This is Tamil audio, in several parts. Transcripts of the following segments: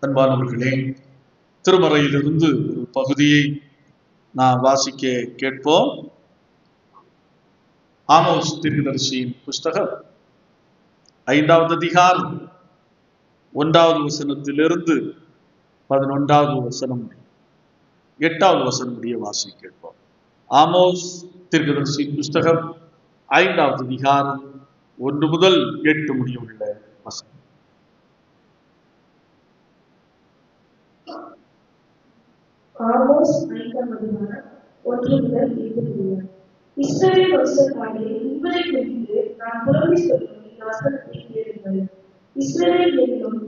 அன்பானவர்களே, திருமறையிலிருந்து ஒரு பகுதியை நாம் வாசிக்க கேட்போம். ஆமோஸ் தீர்க்கதரிசியின் புஸ்தகம் 5வது அதிகாரம் 1வது வசனத்திலிருந்து 11வது வசனம் 8வது வசனம் முடிய வாசிக்க கேட்போம். ஆமோஸ் தீர்க்கதரிசியின் புஸ்தகம் 5வது அதிகாரம் 1 முதல் 8 முடிய உள்ள வசனம். ஆமோஸ் 5ஆம் அதிகாரம் 1 முதல் 8 முடிய. இஸ்ரவேல் வம்சத்தாரே, உங்களை குறித்து நான் புலம்பி சொல்லும் வசனத்தை கேளுங்கள். இஸ்ரவேல் என்னும்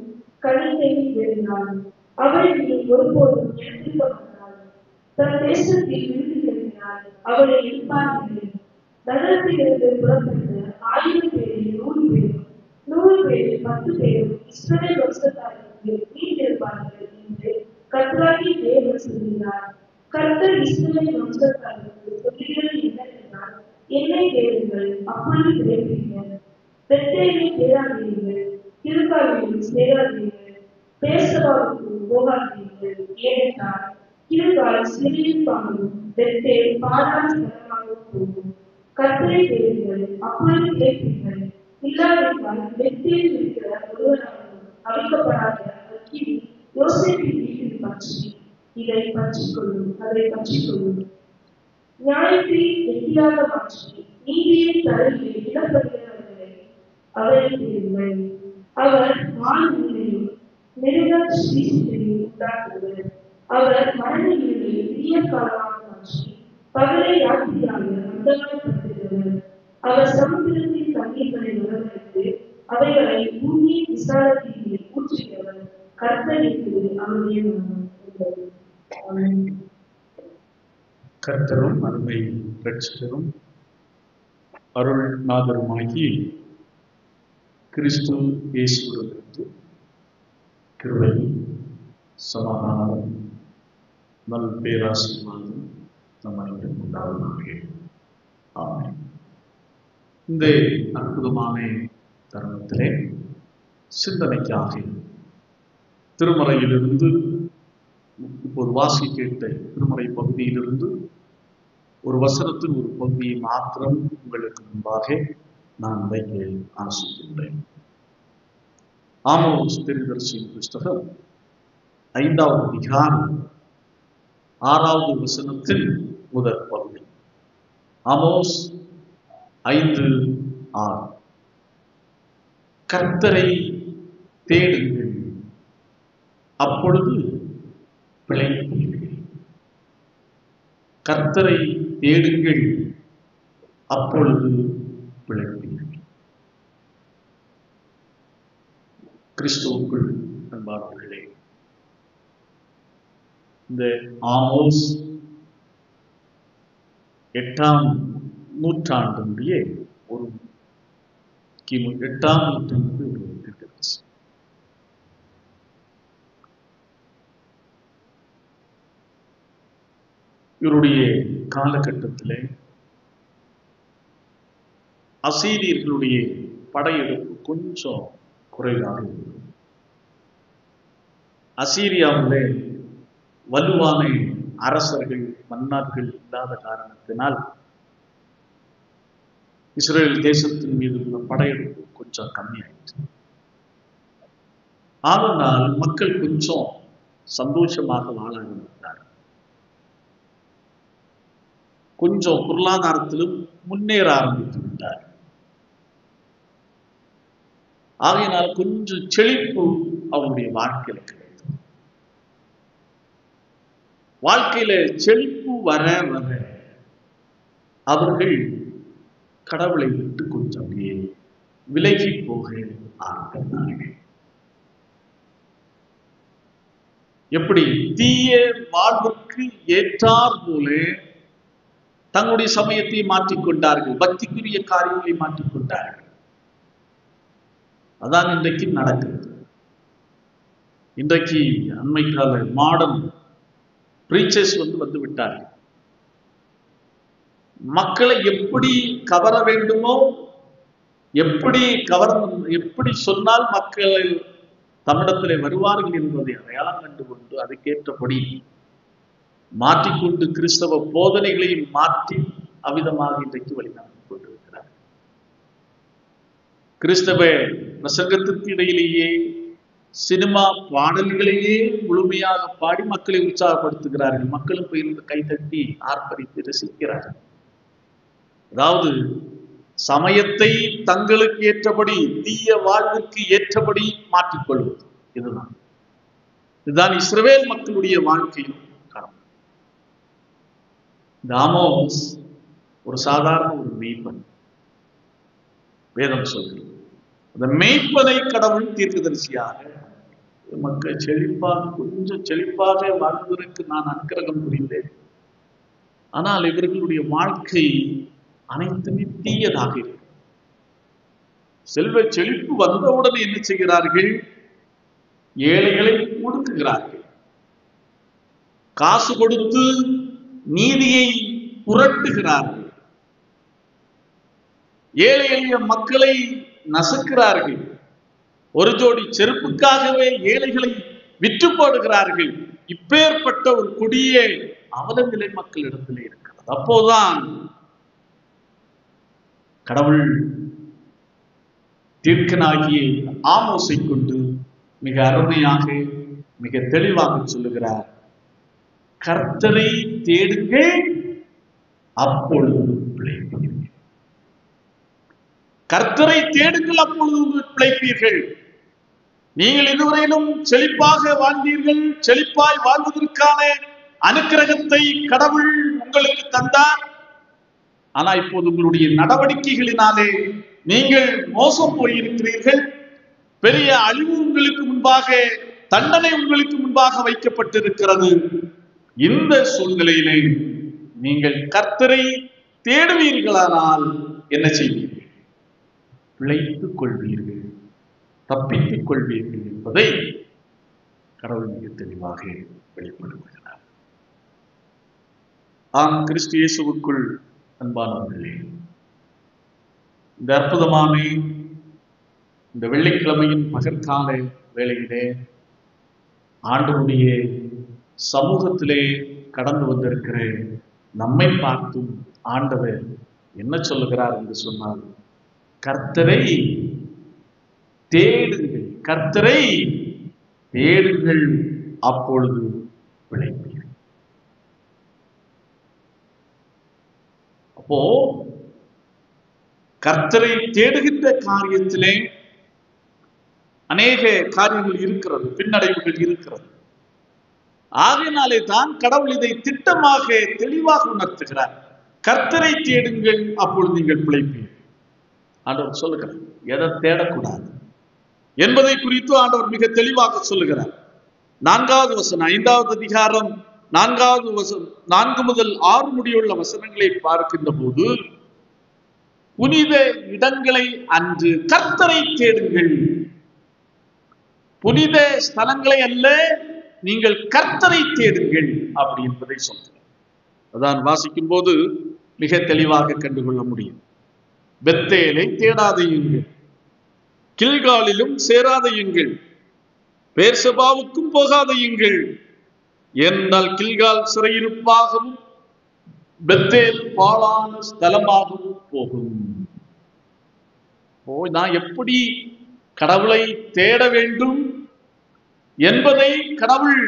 கன்னிகையை விரும்பினாள், அவளை நீ ஒருபோதும் எடுத்துக் கொண்டாள். தன் தேசத்தில் விருது எழுதினாள், அவளை எழுப்பார்கள். நகரத்திலிருந்து புறப்பட்ட 1000 பேரில் 100 பேரும் 100 பேரில் 10 பேரும் இஸ்ரவேல் வம்சத்தாருக்கு மீண்டிருப்பார்கள் என்று கர்த்தராகிய தேவன் சொல்கிறார். கர்த்தர் இஸ்ரவேல் வம்சத்தாருக்கு சொல்லுகிறது என்னவென்றால், என்னை தேடுங்கள், அப்பொழுது கிடைப்பீர்கள். பெத்தேலில் தேடாதீர்கள், கில்காலில் சேராதீர்கள், பேர்சபாவுக்கு போகாதீர்கள். ஏனென்றால் கில்கால் சிறையில் பாடும், பெத்தேல் பாடான ஸ்தலமாகவும் போகும். கர்த்தரை தேடுங்கள், அப்பொழுது கிடைப்பீர்கள். இல்லாவிட்டால் பெத்தேலில் இருக்கிற ஒருவராலும் அழிக்கப்படாத அக்கினி யோசேப்பின் வீட்டில் பற்றி இதை பற்றிக்கொள்ளும், அதை பற்றிக்கொள்ளும். நியாயத்தை வெற்றியாக மாற்றி நீதியை தரையில் இடப்படுகிறவர்களை அவரை தேடுங்கள். அவர் வானங்களையும் மிருக ஸ்ரீசத்தையும் உண்டாக்குவர். அவர் மரண இருளை விடிய காலமாக மாற்றி பகலை ராத்திரியாக அந்தகாரப்படுத்துகிறவர். அவர் சமுத்திரத்தின் தண்ணீர்களை வரவழைத்து அவைகளை பூமியின் விசாலத்தில் ஊற்றுகிறவர். கர்த்தர் என்பது அவருடைய நாமம். கர்த்தரும் அருமை இரட்சகரும் அருள்நாதருமாகி கிறிஸ்து இயேசுவிலிருந்து கிருபையும் சமாதானம் நல் பேராசீர்வாதம் நம் அனைவரும் உண்டாவதாக. ஆமென். இந்த அற்புதமான தருணத்திலே சிந்தனைக்காக திருமறையிலிருந்து இப்போது வாசி கேட்ட திருமறை பகுதியிலிருந்து ஒரு வசனத்தின் ஒரு பகுதியை மாத்திரம் உங்களுக்கு முன்பாக நான் வைக்க ஆசிக்கின்றேன். ஆமோஸ் தீர்க்கதரிசியின் புஸ்தகம் 5வது அதிகாரம் 6வது வசனத்தின் முதல் பகுதி. ஆமோஸ் 5:6. கர்த்தரை தேடுங்கள், அப்பொழுது பிழைப்பீர்கள். கர்த்தரை தேடுங்கள், அப்பொழுது பிழைப்பீர்கள். கிறிஸ்துவுக்குள் அன்பானவர்களே, இந்த ஆமோஸ் 8ஆம் நூற்றாண்டினுடைய ஒரு கிமு 8ஆம் நூற்றாண்டு இருக்கிறது. இவருடைய காலகட்டத்திலே அசீரியர்களுடைய படையெடுப்பு கொஞ்சம் குறைவாக இருந்தது. அசீரியாவிலே வலுவான அரசர்கள் மன்னர்கள் இல்லாத காரணத்தினால் இஸ்ரேல் தேசத்தின் மீது உள்ள படையெடுப்பு கொஞ்சம் கம்மியாயிடுச்சு. ஆனால் மக்கள் கொஞ்சம் சந்தோஷமாக வாழ ஆரம்பித்தார். கொஞ்சம் பொருளாதாரத்திலும் முன்னேற ஆரம்பித்து விட்டார். ஆகையினால் கொஞ்சம் செழிப்பு அவருடைய வாழ்க்கையில கிடைத்தது. வாழ்க்கையில செழிப்பு வர வர அவர்கள் கடவுளை விட்டு கொஞ்சம் விலகி போக ஆரம்பித்தார்கள். எப்படி தீய வாழ்வுக்கு ஏற்றார் போல தங்களுடைய சமயத்தை மாற்றிக்கொண்டார்கள், பக்திக்குரிய காரியங்களை மாற்றிக்கொண்டார்கள். அதான் இன்றைக்கு நடக்கிறது. இன்றைக்கு அண்மை கால மாடர்ன் பிரீச்சர்ஸ் வந்து விட்டார்கள். மக்களை எப்படி கவர வேண்டுமோ, எப்படி சொன்னால் மக்கள் தமிழத்திலே வருவார்கள் என்பதை அடையாளம் கண்டு கொண்டு அதுக்கேற்றபடி மாற்றிக்கொண்டு கிறிஸ்தவ போதனைகளையும் மாற்றி அவ்விதமாக இன்றைக்கு வழிநடத்தி கொண்டிருக்கிறார். கிறிஸ்தவ பிரசங்கத்திற்கு இடையிலேயே சினிமா பாடல்களையே முழுமையாக பாடி மக்களை உற்சாகப்படுத்துகிறார்கள். மக்களும் போயிருந்து கைதட்டி ஆர்ப்பரித்து ரசிக்கிறார்கள். அதாவது சமயத்தை தங்களுக்கு ஏற்றபடி, தீய வாழ்வுக்கு ஏற்றபடி மாற்றிக்கொள்வது. இதுதான் இஸ்ரவேல் மக்களுடைய வாழ்க்கையில் காரணம். ஆமோஸ் ஒரு சாதாரண ஒரு மெய்ப்பன். வேதம் சொல்கிறது அந்த மெய்ப்பனை கடவுள் தீர்க்கதரிசியாக மக்கள் செழிப்பாக, கொஞ்சம் செழிப்பாக வாழ்வதற்கு நான் அனுக்கிரகம் புரிந்தேன். ஆனால் இவர்களுடைய வாழ்க்கை அனைத்துமே தீயதாக இருக்கு. செல்வ செழிப்பு வந்தவுடனே என்ன செய்கிறார்கள்? ஏழைகளை ஒடுக்குகிறார்கள். காசு கொடுத்து நீதியை புரட்டுகிறார்கள். ஏழை எளிய மக்களை நசுக்கிறார்கள். ஒரு ஜோடி செருப்புக்காகவே ஏழைகளை விற்று போடுகிறார்கள். இப்பேற்பட்ட ஒரு கொடிய அவலநிலை மக்களிடத்திலே இருக்கிறது. அப்போதான் கடவுள் தீர்க்கனாகிய ஆமோஸை கொண்டு மிக அருமையாக, மிக தெளிவாக சொல்லுகிறார். கர்த்தரை தேடுங்கள், அப்பொழுது பிழைப்பீர்கள். கர்த்தரை தேடுங்கள், அப்பொழுது பிழைப்பீர்கள். நீங்கள் இதுவரையிலும் செழிப்பாக வாழ்ந்தீர்கள். செழிப்பாய் வாழ்வதற்கான அனுக்கிரகத்தை கடவுள் உங்களுக்கு தந்தார். ஆனா இப்போது உங்களுடைய நடவடிக்கைகளினாலே நீங்கள் மோசம் போயிருக்கிறீர்கள். பெரிய அழிவு உங்களுக்கு முன்பாக, தண்டனை உங்களுக்கு முன்பாக வைக்கப்பட்டிருக்கிறது. இந்த சூழ்நிலையிலே நீங்கள் கர்த்தரை தேடுவீர்களானால் என்ன செய்வீர்கள்? பிழைத்துக் கொள்வீர்கள், தப்பித்துக் கொள்வீர்கள் என்பதை கடவுள் மிக தெளிவாக வெளிப்படுத்துகிறார். ஆம், கிறிஸ்து இயேசுவுக்குள் அன்பானவர்களே, இந்த அற்புதமான இந்த வெள்ளிக்கிழமையின் பகற்கால வேளையிலே ஆண்டவருடைய சமூகத்திலே கடந்து வந்திருக்கிற நம்மை பார்த்தும் ஆண்டவர் என்ன சொல்லுகிறார் என்று சொன்னால், கர்த்தரை தேடுங்கள், கர்த்தரை தேடுங்கள், அப்பொழுது பிழைப்பீர்கள். அப்போ கர்த்தரை தேடுகின்ற காரியத்திலே அநேக காரியங்கள் இருக்கிறது, பின்னடைவுகள் இருக்கிறது. ஆகையினாலே தான் கடவுள் இதை திட்டமாக தெளிவாக உணர்த்துகிறார். கர்த்தரை தேடுங்கள், அப்பொழுது நீங்கள் பிழைப்பீர்கள். ஆண்டவர் சொல்லுகிறார், எதை தேடக்கூடாது என்பதை குறித்து ஆண்டவர் மிக தெளிவாக சொல்லுகிறார். 4வது வசனம், 5வது அதிகாரம் 4வது வசனம், 4 முதல் 6 முடியுள்ள வசனங்களை பார்க்கின்ற போது, புனித இடங்களை அன்று கர்த்தரை தேடுங்கள். புனித ஸ்தலங்களை அல்ல, நீங்கள் கர்த்தரை தேடுங்கள் அப்படி என்பதை சொல்கிறார். அதான் வாசிக்கும் போது மிக தெளிவாக கண்டுகொள்ள முடியும். பெத்தேலை தேடாதையுங்கள், கில்காலிலும் சேராதையுங்கள், பேர்சபாவுக்கும் போகாதையுங்கள். என்றால் கில்கால் சிறையிருப்பாகவும் பெத்தேல் பாழான ஸ்தலமாகவும் போகும். நான் எப்படி கடவுளை தேட வேண்டும் என்பதை கடவுள்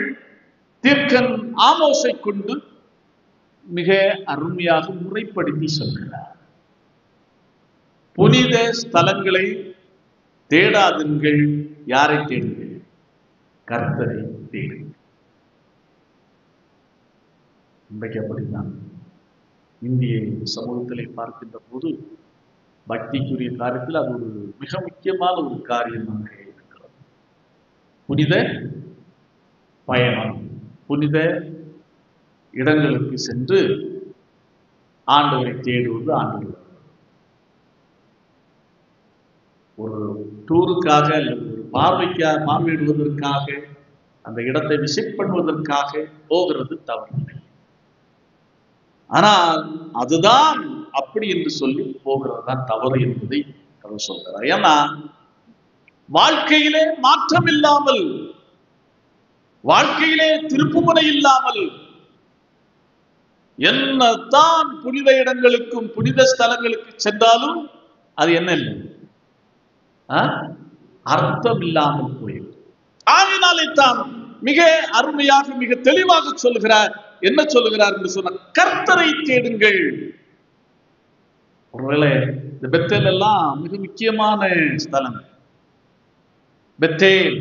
தீர்க்கன் ஆமோஸை கொண்டு மிக அருமையாக முறைப்படுத்தி சொல்கிறார். புனித ஸ்தலங்களை தேடாதீர்கள். யாரை தேடுங்கள்? கர்த்தரை தேடுங்கள். இன்றைக்கு அப்படித்தான் இந்திய சமூகத்திலே பார்க்கின்ற போது பக்திக்குரிய காரியத்தில் அது ஒரு மிக முக்கியமான ஒரு காரியமாக இருக்கிறது. புனித பயணம், புனித இடங்களுக்கு சென்று ஆண்டவரை தேடுவது, ஆண்டவர் ஒரு டூருக்காக அல்லது ஒரு பார்வையிடுவதற்காக, அந்த இடத்தை விசிட் பண்ணுவதற்காக போகிறது தவறில்லை. ஆனால் அதுதான் அப்படி என்று சொல்லி போகிறது தான் தவறு என்பதை அவர் சொல்கிறார். ஏன்னா வாழ்க்கையிலே மாற்றம் இல்லாமல், வாழ்க்கையிலே திருப்புமுனை இல்லாமல், என்னதான் புனித இடங்களுக்கும் புனித ஸ்தலங்களுக்கு சென்றாலும் அது என்ன இல்லை, அர்த்தம் இல்லாமல் போயிடும். ஆகினாலே தான் மிக அருமையாக மிக தெளிவாக சொல்லுகிறார். என்ன சொல்லுகிறார் என்று சொன்ன, கர்த்தரை தேடுங்கள். ஒருவேளை இந்த பெத்தேல் எல்லாம் மிக முக்கியமான ஸ்தலம். பெத்தேல்,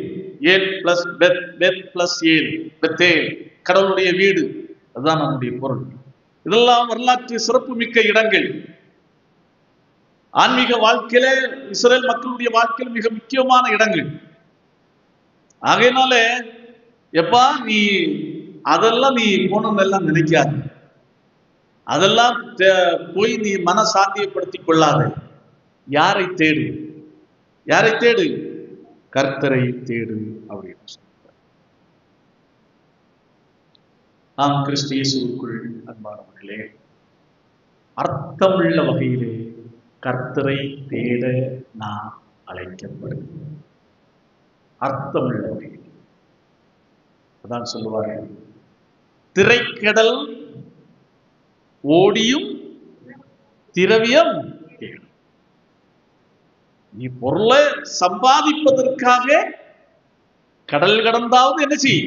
ஏல் பிளஸ் பெத் பிளஸ் ஏல், பெத்தேல் கடவுளுடைய வீடு, அதுதான் நம்முடைய பொருள். இதெல்லாம் வரலாற்று சிறப்பு மிக்க இடங்கள். ஆன்மீக வாழ்க்கையில இஸ்ரேல் மக்களுடைய வாழ்க்கையில் மிக முக்கியமான இடங்கள். ஆகையினால எப்பா நீ அதெல்லாம் நீ போனதெல்லாம் நினைக்காது, அதெல்லாம் போய் நீ மன சாந்தியப்படுத்திக் கொள்ளாத. யாரை தேடு, யாரை தேடு, கர்த்தரை தேடு அப்படின்னு சொல்றார். நாம் கிறிஸ்து இயேசுவுக்குள் அன்பானவர்களே, அர்த்தமுள்ள வகையிலே கர்த்தரை தேட நாம் அழைக்கப்படுகிறோம். அர்த்தமுள்ள வகையில் அதான் சொல்லுவார்கள், திரைக்கடல் ஓடியும் திரவியம் தேடும். நீ பொருளை சம்பாதிப்பதற்காக கடல் கடந்தாவது என்ன செய்,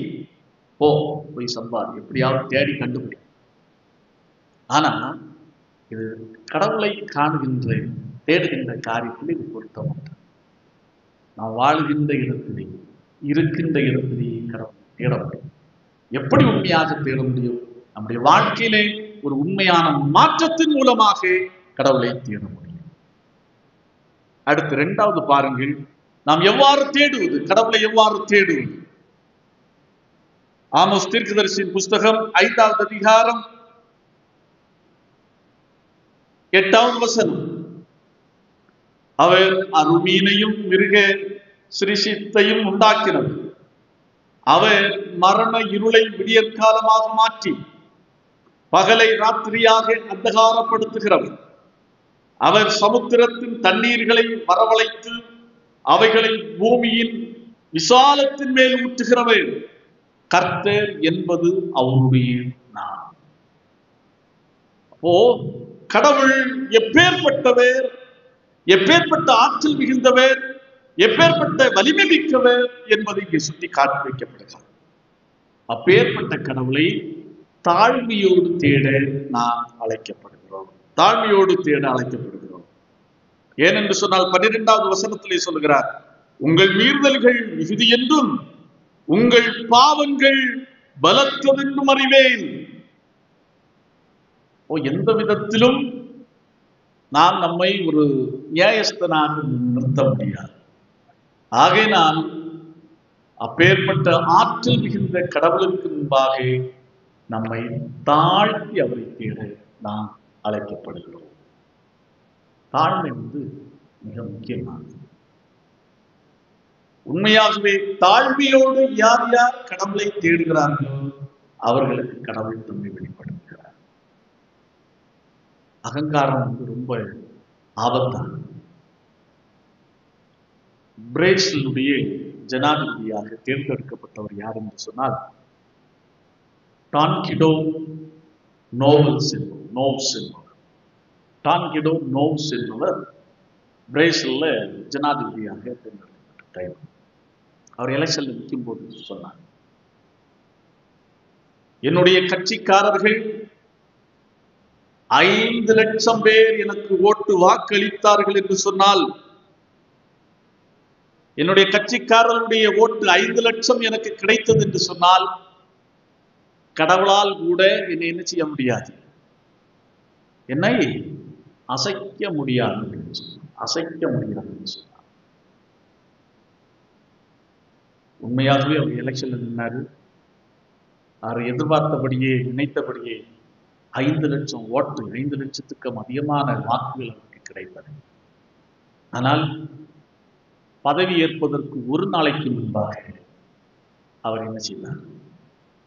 போய் சம்பாதி, எப்படியாவது தேடி கண்டுபிடி. ஆனா இது கடவுளை காணுகின்ற தேடுகின்ற காரியத்தில் இது பொருத்தமற்ற. நாம் வாழுகின்ற இடத்திலே இருக்கின்ற இடத்திலேயே கடவுளை தேட முடியும். எப்படி உண்மையாக தேட முடியும்? நம்முடைய வாழ்க்கையிலே ஒரு உண்மையான மாற்றத்தின் மூலமாக கடவுளை தேட முடியும். அடுத்து இரண்டாவது பாருங்கள், நாம் எவ்வாறு தேடுவது, கடவுளை எவ்வாறு தேடுவது. ஆமோஸ் தீர்க்கதரிசியின் புஸ்தகம் 5வது அதிகாரம் 8வது வசனம். அவர் அருமீனையும் மிருக சிருஷ்டியையும் உண்டாக்கினவர். அவர் மரண இருளை விடியற்காலமாக மாற்றி பகலை ராத்திரியாக அந்தகாரப்படுத்துகிறவர். அவர் சமுத்திரத்தின் தண்ணீர்களை வரவழைத்து அவைகளை பூமியின் விசாலத்தின் மேல் ஊற்றுகிறவர். கர்த்தர் என்பது அவருடைய நாமம். அப்போ கடவுள் எப்பேற்பட்டவர், எப்பேற்பட்ட ஆற்றல் மிகுந்தவர், எப்பேற்பட்ட வலிமை மிக்கவர் என்பதை இங்கே சுட்டி காட்டி வைக்கப்படுகிறார். அப்பேற்பட்ட கடவுளை தாழ்மையோடு தேட நாம் அழைக்கப்படுகிறோம். தாழ்மையோடு தேட அழைக்கப்படுகிறோம். ஏனென்று சொன்னால் 12வது வசனத்திலே சொல்லுகிறார், உங்கள் மீறுதல்கள் மிகுதி என்றும் உங்கள் பாவங்கள் பலத்ததென்றும் அறிவேன். எந்த விதத்திலும் நாம் நம்மை ஒரு நியாயஸ்தனாக நிறுத்த முடியாது. ஆகையினால் அப்பேற்பட்ட ஆற்றல் மிகுந்த கடவுளுக்கு முன்பாக நம்மை தாழ்த்தி அவரை தேட நாம் அழைக்கப்படுகிறோம். தாழ்மை மிக முக்கியமானது. உண்மையாகவே தாழ்மையோடு யார் யார் கடவுளை தேடுகிறார்களோ அவர்களுக்கு கடவுள் தம்மை வெளிப்படுத்துகிறார். அகங்காரம் ரொம்ப ஆபத்தானது. பிரேசிலுடைய ஜனாதிபதியாக தேர்ந்தெடுக்கப்பட்டவர் யார் என்று சொன்னால் டான்கிடோ நோவ்ஸ் என்பவர். டான்கிடோ நோவ்ஸ் என்பவர் பிரேசில்ல ஜனாதிபதியாக தேர்ந்தெடுக்கப்பட்ட டைம். அவர் எலெக்ஷன்ல நிற்கும் போது சொன்னார், என்னுடைய கட்சிக்காரர்கள் 5 லட்சம் பேர் எனக்கு ஓட்டு வாக்களித்தார்கள் என்று சொன்னால், என்னுடைய கட்சிக்காரர்களுடைய ஓட்டு 5 லட்சம் எனக்கு கிடைத்தது என்று சொன்னால், கடவுளால் கூட என்னை என்ன செய்ய முடியாது, என்னை அசைக்க முடியாது என்று சொன்னார். உண்மையாகவே அவர் எலெக்ஷன்ல நின்னாரு. அவர் எதிர்பார்த்தபடியே நினைத்தபடியே 5 லட்சம் ஓட்டு, 5 லட்சத்துக்கும் அதிகமான வாக்குகள் அவருக்கு கிடைத்தது. ஆனால் பதவி ஏற்பதற்கு ஒரு நாளைக்கு முன்பாக அவர் என்ன செய்தார்,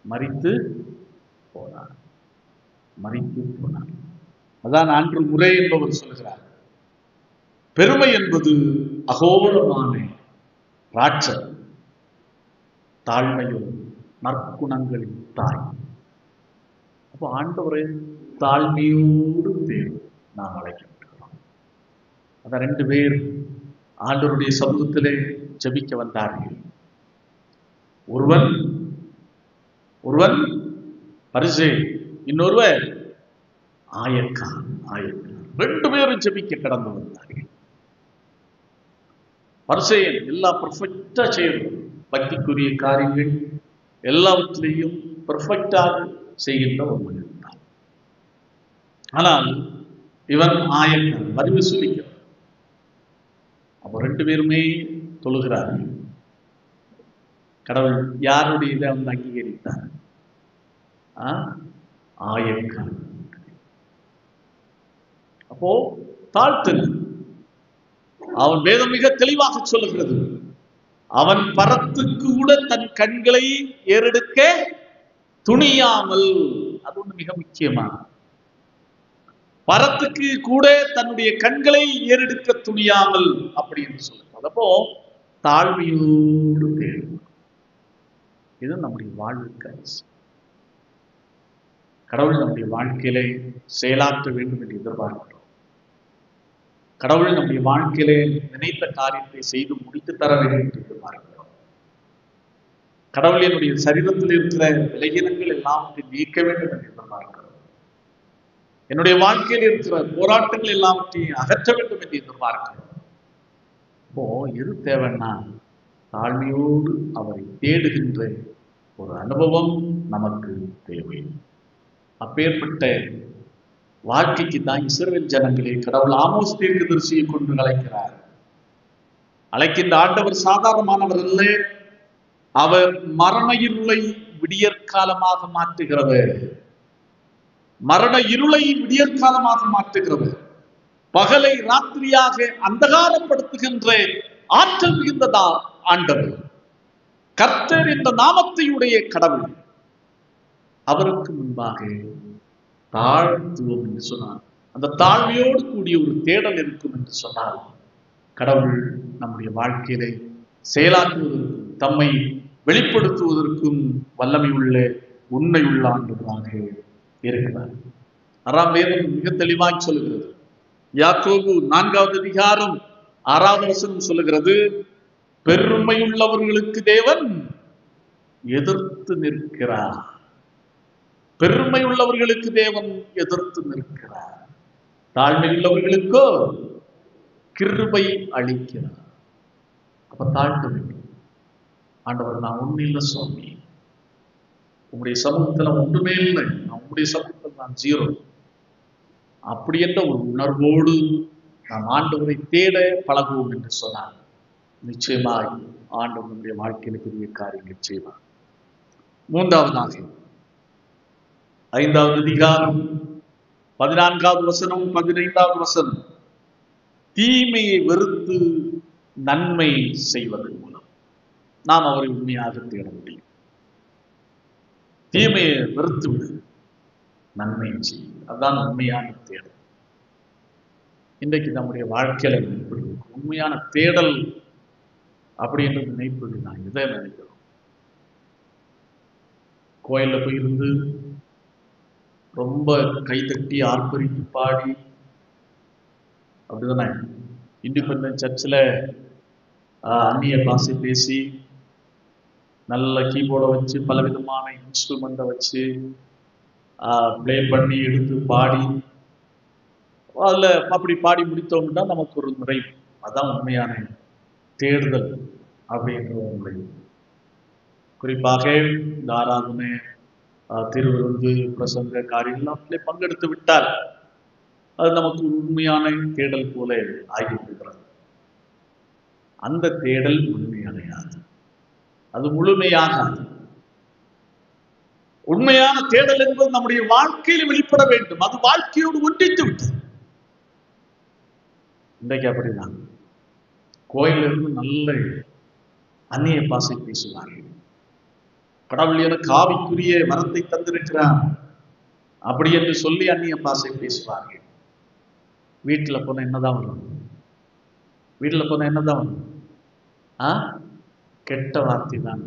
மரித்து போனார். அதான் ஆண்ட்ரூ முரே என்பவர் சொல்கிறார், பெருமை என்பது அகோரமான ராட்சர் தாழ்மையும் நற்குணங்களின் தாய். அப்போ ஆண்டவரை தாழ்மையோடு தேவை நாம் அழைக்கப்பட்டிருக்கிறோம். அதான் 2 பேர் ஆண்டவருடைய சமூகத்திலே ஜெபிக்க வந்தார்கள். ஒருவன் பரிசேயன், இன்னொருவர் ஆயக்காரன். 2 பேரும் ஜெபிக்க கடந்து வந்தார்கள். பரிசேயன் எல்லாம் பெர்ஃபெக்டா செய்யணும், பக்திக்குரிய காரியங்கள் எல்லாவற்றிலையும் பெர்ஃபெக்டாக செய்கின்ற ஒரு மனிதன் தான். ஆனால் இவன் ஆயக்காரன், வரி வசூலிக்கிறான். அப்போ 2 பேருமே தொழுகிறார்கள். கடவுள் யாருடைய இதை வந்து அங்கீகரித்தார்? ஆயக்காரன். அப்போ தாழ்த்தல். அவன் வேதம் மிக தெளிவாக சொல்லுகிறது, அவன் பரத்துக்கு கூட தன் கண்களை ஏறெடுக்க துணியாமல். அது ஒண்ணு மிக முக்கியமான, பரத்துக்கு கூட தன்னுடைய கண்களை ஏறெடுக்க துணியாமல் அப்படி என்று சொல்லுகிறது. அப்போ தாழ்மையோடு தேடும். இது நம்முடைய வாழ்வுக்கு அரசு. கடவுள் நம்முடைய வாழ்க்கையிலே செயலாற்ற வேண்டும் என்று எதிர்பார்க்கிறோம். கடவுள் நம்முடைய வாழ்க்கையிலே நினைத்த காரியத்தை செய்து முடித்து தர வேண்டும் என்று எதிர்பார்க்கிறோம். கடவுள் என்னுடைய சரீரத்தில் இருக்கிற விலகினங்கள் எல்லாவற்றையும் நீக்க வேண்டும் என்று எதிர்பார்க்கிறோம். என்னுடைய வாழ்க்கையில் இருக்கிற போராட்டங்கள் எல்லாவற்றையும் அகற்ற வேண்டும் என்று எதிர்பார்க்கிறோம். இப்போ எது தேவைன்னா, தாழ்மையோடு அவரை தேடுகின்ற ஒரு அனுபவம் நமக்கு தேவை. அப்பேற்பட்ட வாழ்க்கைக்கு தான் இஸ்ரவேல் ஜனங்களே கடவுள் ஆமோஸ் தீர்க்கதரிசியை கொண்டு அழைக்கிறார். அழைக்கின்ற ஆண்டவர் சாதாரணமானவர் அல்ல. அவர் மரண இருளை விடியற்காலமாக மாற்றுகிறவர். மரண இருளை விடியற்காலமாக மாற்றுகிறவர். பகலை ராத்திரியாக அந்தகாரப்படுத்துகின்ற ஆற்றல் மிகுந்ததா ஆண்டவர். கர்த்தர் என்ற நாமத்தையுடைய கடவுள். அவருக்கு முன்பாக தாழ்த்துவோம் என்று சொன்னார். அந்த தாழ்மையோடு கூடிய ஒரு தேடல் இருக்கும் என்று சொன்னால், கடவுள் நம்முடைய வாழ்க்கையிலே செயலாற்றுவதற்கும் தம்மை வெளிப்படுத்துவதற்கும் வல்லமை உள்ள உண்மை உள்ள ஆண்டவராக இருக்கிறார். 6ஆம் வேதம் மிக தெளிவாய் சொல்லுகிறது. யாக்கோபு 4வது அதிகாரம் 6வது வசனம் சொல்லுகிறது, பெருமையுள்ளவர்களுக்கு தேவன் எதிர்த்து நிற்கிறார். பெருமை உள்ளவர்களுக்கு தேவன் எதிர்த்து நிற்கிறார். தாழ்மை உள்ளவர்களுக்கோ கிருபை அளிக்கிறார். அப்ப தாழ்த்த வேண்டும். ஆண்டவர், நான் ஒண்ணு இல்லை சுவாமி, உங்களுடைய சமூகத்துல ஒன்றுமே இல்லை, நான் உங்களுடைய சமூகத்தில் நான் 0. அப்படி என்ற ஒரு உணர்வோடு நாம் ஆண்டவரை தேட பழகுவோம் என்று சொன்னார், நிச்சயமாய் ஆண்டவர் நம்முடைய வாழ்க்கையில் பெரிய காரியங்கள் செய்வார். 3வதாக 5வது அதிகாரம் 14வது வசனம் 15வது வசனம், தீமையை வெறுத்து நன்மை செய்வதன் மூலம் நாம் அவரை உண்மையாக தேட முடியும். தீமையை வெறுத்து விடு, நன்மை செய்யும். அதுதான் உண்மையான தேடல். இன்றைக்கு நம்முடைய வாழ்க்கையில நினைப்பது உண்மையான தேடல் அப்படின்னு நினைப்பது நான் இதை நினைக்கிறோம். கோயில்ல போயிருந்து ரொம்ப கைதட்டி ஆர்ப்பரித்து பாடி, அப்படிதானே இண்டிபெண்டன்ட் சர்ச்சில் அந்நிய பாஷை பேசி, நல்ல கீபோர்டை வச்சு பலவிதமான இன்ஸ்ட்ருமெண்ட்டை வச்சு ப்ளே பண்ணி எடுத்து பாடி, அதில் அப்படி பாடி முடித்தோம்னா நமக்கு ஒரு நிறைவு. அதான் உண்மையான தேடுதல் அப்படின்ற ஒரு நிறைவு. குறிப்பாக இந்த ஆராதனை, திருவிருந்து, பிரசங்க காரியங்கள் பங்கெடுத்து விட்டால் அது நமக்கு உண்மையான தேடல் போல ஆகிவிடுகிறது. அந்த தேடல் முழுமையடையாது, அது முழுமையாகாது. உண்மையான தேடல் என்பது நம்முடைய வாழ்க்கையில் வெளிப்பட வேண்டும். அது வாழ்க்கையோடு ஒன்றித்து விட்டது. இன்றைக்கு அப்படிதான் கோயிலிருந்து நல்ல அந்நிய பாஷை பேசுவார்கள். கடவுள் எனக்கு ஆவிக்குரிய வரத்தை தந்திருக்கிறார் அப்படி என்று சொல்லி அந்நிய பாஷை பேசுவார்கள். வீட்டில் போன என்னதான் வரும்? வீட்டில் போன என்னதான் வரும்? கெட்ட வார்த்தை தான்.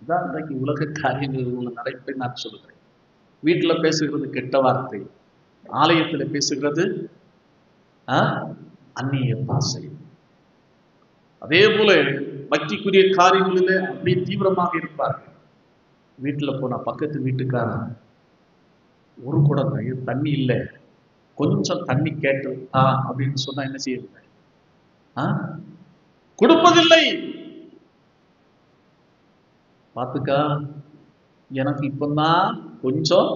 இதான் இன்றைக்கு உலக காரியங்கள் உள்ள நடப்பை நான் சொல்கிறேன். வீட்டுல பேசுகிறது கெட்ட வார்த்தை, ஆலயத்துல பேசுகிறது அந்நிய பாசை. அதே போல பக்திக்குரிய காரியங்களிலே அப்படி தீவிரமாக இருப்பார்கள். வீட்டுல போனா பக்கத்து வீட்டுக்காரன் ஒரு குடம் தண்ணி இல்லை, கொஞ்சம் தண்ணி கேட்டு அப்படின்னு சொன்னா என்ன செய்யறது? கொடுப்பதில்லை. பார்த்துக்கா, எனக்கு இப்பதான் கொஞ்சம்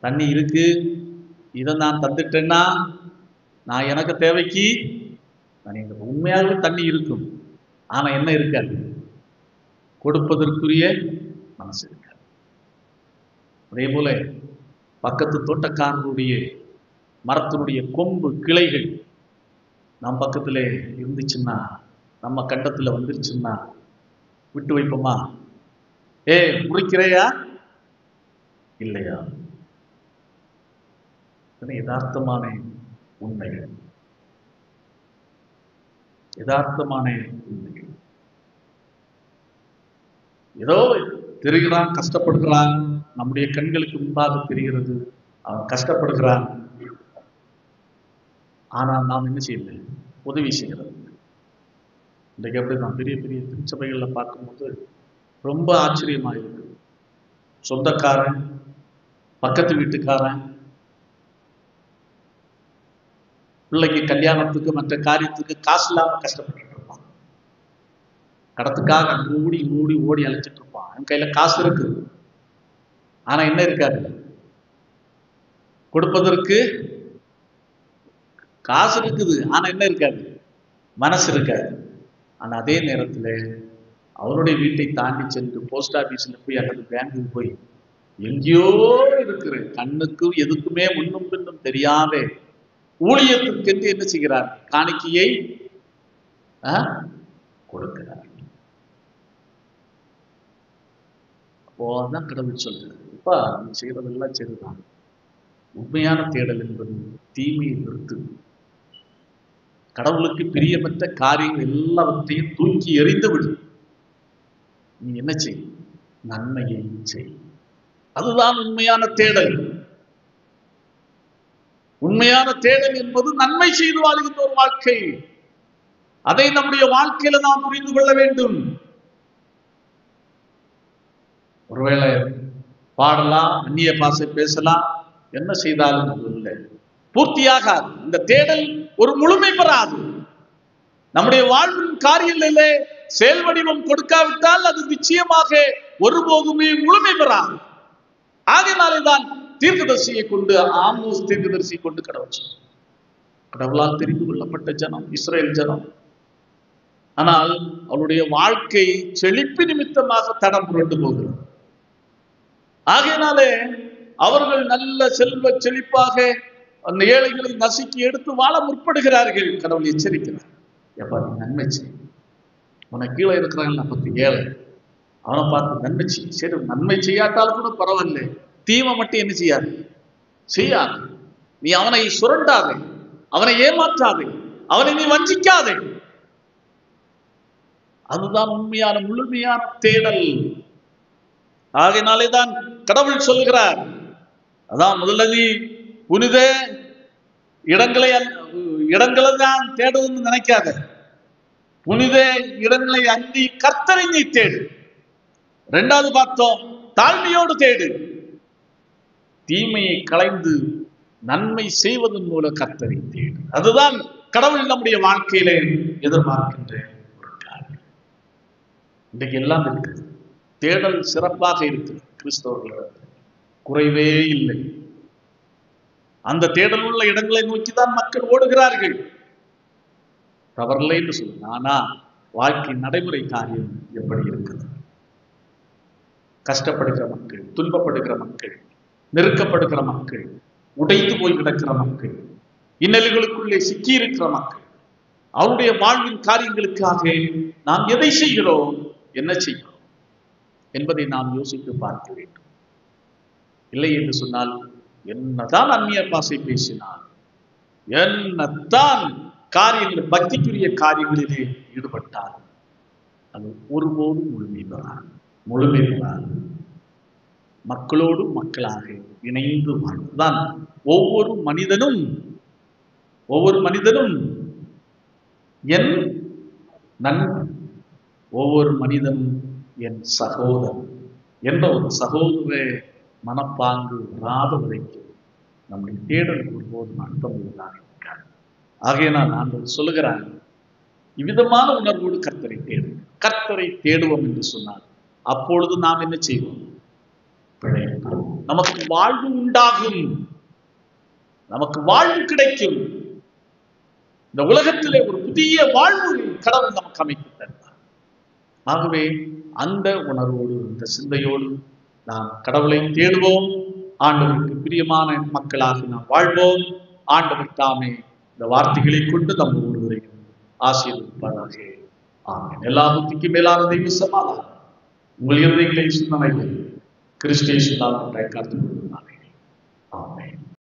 தண்ணி இருக்கு, இதை நான் தந்துட்டேன்னா நான் எனக்கு தேவைக்கு உண்மையாகவே தண்ணி இருக்கும், ஆனா என்ன இருக்காது? கொடுப்பதற்குரிய மனசு இருக்காது. அதே போல பக்கத்து தோட்டக்காரனுடைய மரத்தினுடைய கொம்பு கிளைகள் நம் பக்கத்துல இருந்துச்சுன்னா, நம்ம கண்டத்துல வந்துருச்சுன்னா விட்டு வைப்போமா? முறிக்கிறையா இல்லையா? யதார்த்தமான உண்மைகள், யதார்த்தமான உண்மைகள். ஏதோ தெரிகிறான், கஷ்டப்படுகிறான், நம்முடைய கண்களுக்கு முன்பாக தெரிகிறது அவன் கஷ்டப்படுகிறான். ஆனால் நாம் என்ன செய்யல? உதவி செய்கிறது. இன்றைக்கு அப்படிதான் பெரிய பெரிய திருச்சபைகள்ல பார்க்கும்போது ரொம்ப ஆச்சரியமா இருக்கு. சொந்தக்காரன், பக்கத்து வீட்டுக்காரன் பிள்ளைக்கு கல்யாணத்துக்கு மற்ற காரியத்துக்கு காசு இல்லாம கஷ்டப்பட்டு இருப்பான். கடத்துக்காக மூடி மூடி ஓடி அழைச்சிட்டு இருப்பான். அவன் கையில காசு இருக்கு, ஆனா என்ன இருக்காது? கொடுப்பதற்கு காசு இருக்குது, ஆனா என்ன இருக்காது? மனசு இருக்காது. ஆனா அதே நேரத்துல அவருடைய வீட்டை தாண்டி சென்று போஸ்ட் ஆபீஸ்ல போய் அல்லது பேங்குக்கு போய் எங்கேயோ இருக்கிற கண்ணுக்கு எதுக்குமே முன்னும் பின்னும் தெரியாத ஊழியத்திற்கு என்ன செய்கிறார்? காணிக்கையை கொடுக்கிறார். அப்போதான் கடவுள் சொல்றார், இப்ப நீ செய்யறதெல்லாம் சரிதான், உண்மையான தேடல் என்பது தீமையை நிறுத்து, கடவுளுக்கு பிரியமற்ற காரியங்கள் எல்லாவற்றையும் தூக்கி எறிந்து விடு, நீ என்ன செய்? நன்மையை செய். அதுதான் உண்மையான தேடல். உண்மையான தேடல் என்பது நன்மை செய்து வாழ்கின்ற ஒரு வாழ்க்கை. அதை நம்முடைய வாழ்க்கையில நாம் புரிந்து கொள்ள வேண்டும். ஒருவேளை பாடலாம், அந்நிய பாஷை பேசலாம், என்ன செய்தாலும் அது இல்லை, பூர்த்தியாகாது. இந்த தேடல் ஒரு முழுமை பெறாது. நம்முடைய வாழ்வின் காரியங்களிலே செயல் வடிவம் கொடுக்காவிட்டால் அது நிச்சயமாக ஒருபோதுமே முழுமை பெறாது. ஆகையினாலேதான் தீர்க்கதரிசியை கொண்டு, ஆமோஸ் தீர்க்கதரிசியை கொண்டு கடவுளால் தெரிந்து கொள்ளப்பட்ட ஜனம் இஸ்ரேல் ஜனம். ஆனால் அவளுடைய வாழ்க்கை செழிப்பு நிமித்தமாக தடம் புரண்டு போகிறது. ஆகையினாலே அவர்கள் நல்ல செல்வ செழிப்பாக அந்த ஏழைகளை நசுக்கி எடுத்து வாழ முற்படுகிறார்கள். கடவுள் எச்சரிக்கிறார், எப்ப நீ நன்மை செய், உனக்கு கீழே இருக்கிறாங்க பத்து ஏழை, அவனை பார்த்து நன்மை செய். சரி, நன்மை செய்யாட்டாலும் கூட பரவாயில்லை, தீமை மட்டும் என்ன செய்யாது. நீ அவனை சுரண்டாதே, அவனை ஏமாற்றாதே, அவனை நீ வஞ்சிக்காதே. அதுதான் உண்மையான முழுமையான தேடல். ஆகையினாலேதான் கடவுள் சொல்கிறார், அதான் முதல்ல நீ புனித இடங்களை தான் தேடுன்னு நினைக்காத, புனித இடங்களை அந்தி கர்த்தரை நீ தேடு. இரண்டாவது பார்த்தோம், தாழ்மையோடு தேடு, தீமையை களைந்து நன்மை செய்வதன் மூலம் கர்த்தரை தேடு. அதுதான் கடவுள் நம்முடைய வாழ்க்கையிலே எதிர்பார்க்கின்ற ஒரு காரியம். இன்றைக்கு எல்லாம் இருக்குது, தேடல் சிறப்பாக இருக்குது, கிறிஸ்தவர்கள் குறைவே இல்லை. அந்த தேடல் உள்ள இடங்களை நோக்கிதான் மக்கள் ஓடுகிறார்கள். தவறில்லை என்று சொல்லுங்க. ஆனா வாழ்க்கை நடைமுறை காரியம் எப்படி இருக்குது? கஷ்டப்படுகிற மக்கள், துன்பப்படுகிற மக்கள், நெருக்கப்படுகிற மக்கள், உடைந்து போய் கிடக்கிற மக்கள், இன்னல்களுக்குள்ளே சிக்கி இருக்கிற மக்கள், அவருடைய வாழ்வின் காரியங்களுக்காக நாம் எதை செய்கிறோம், என்ன செய்கிறோம் என்பதை நாம் யோசித்து பார்க்க வேண்டும். இல்லை என்று சொன்னால், என்னதான் அந்நிய பாஷை பேசினால், என்னத்தான் காரியங்கள் பக்திக்குரிய காரியங்களிலே ஈடுபட்டால், அது ஒருபோதும் முழுமை பெறாது. மக்களோடு மக்களாக இணைந்து வாழ்வதுதான். ஒவ்வொரு மனிதனும் என் நண்பன், ஒவ்வொரு மனிதனும் என் சகோதரன் என்ற ஒரு சகோதர மனப்பாங்கு வராத வரைக்கும் நம்முடைய தேடல் ஒருபோதும் அர்த்தம் உள்ளதாக இருக்காது. ஆகையினால் நான் சொல்லுகிறான், இவ்விதமான உணர்வோடு கர்த்தரை தேடுவோம் என்று சொன்னார். அப்பொழுது நாம் என்ன செய்வோம்? பிழைப்போம். நமக்கு வாழ்வு உண்டாகும், நமக்கு வாழ்வு கிடைக்கும். இந்த உலகத்திலே ஒரு புதிய வாழ்வு கடவுள் நமக்கு அமைத்து தருவார். ஆகவே அந்த உணர்வோடு, இந்த சிந்தையோடு நாம் கடவுளை தேடுவோம். ஆண்டவருக்கு பிரியமான மக்களாக நாம் வாழ்வோம். ஆண்டவர் தாமே இந்த வார்த்தைகளை கொண்டு நம் ஒருவரையும் ஆசீர்வதிப்பாராக. ஆமென். எல்லா புத்திக்கும் மேலான தெய்வ சமாதானம் உங்கள் இருதயங்களை சிந்தனைகள் கிறிஸ்து இயேசுவின் நாமத்தில் காத்துக் கொள்வாராக. ஆமென்.